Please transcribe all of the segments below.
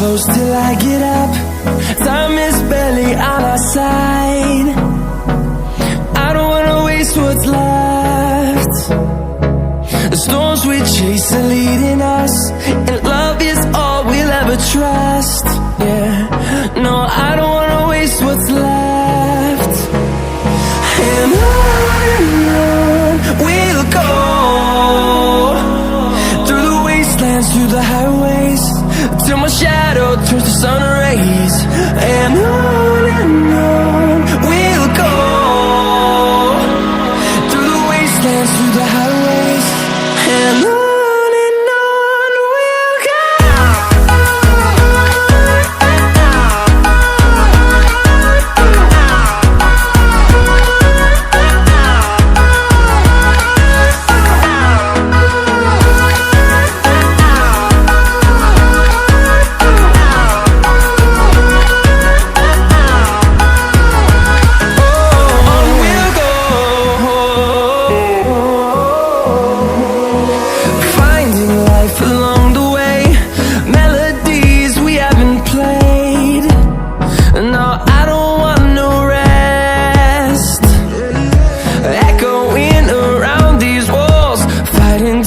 close till I get up. Time is barely on our side. I don't wanna waste what's left. The storms we chase are leading us, and love is all we'll ever trust. Yeah, no, I don't wanna waste what's left. And on we'll go, through the wastelands, through the highways, till my shadow turns to sun rays. And on we'll go, through the wastelands, through the highways, and on we'll go.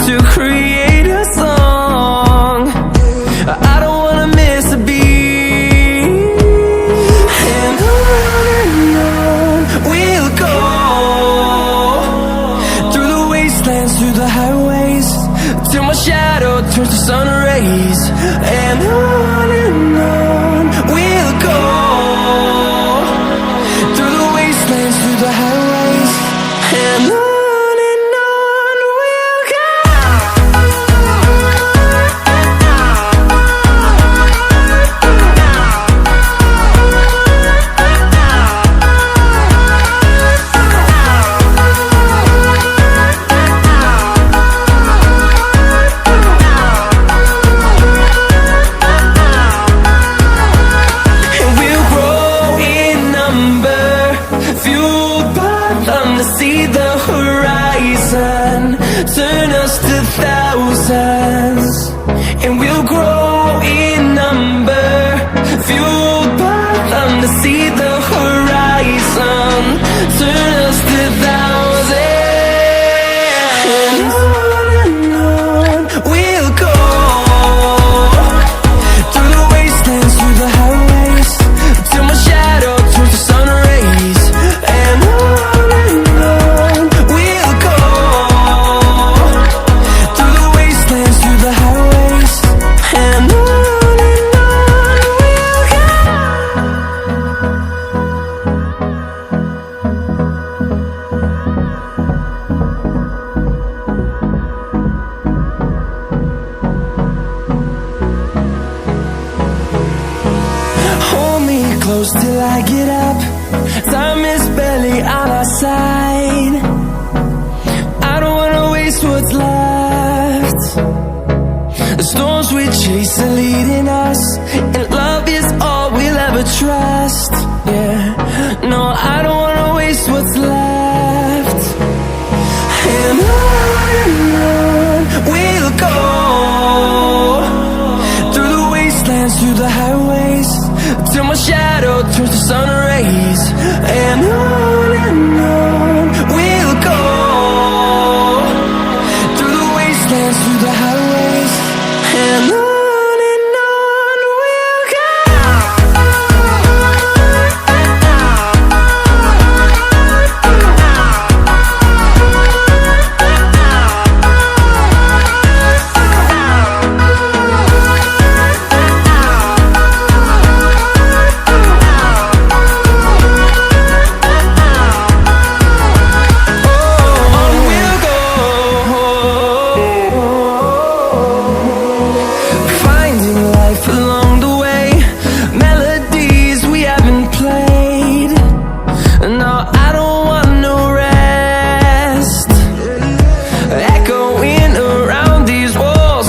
To create a song, I don't wanna miss a beat. And on we'll go, through the wastelands, through the highways, till my shadow turns to sun rays. And on we'll go, through the wastelands, through the highways, and on. See the horizon turn us to thousands, and we'll grow in number, fueled by them. To see the horizon turn us to thousands, and on we'll go, through the wastelands, through the highways, till my shadow turns to sun rays. And close till I get up. Time is barely on our side. I don't wanna waste what's left. The storms we chase are leading us, and love is all we'll ever trust.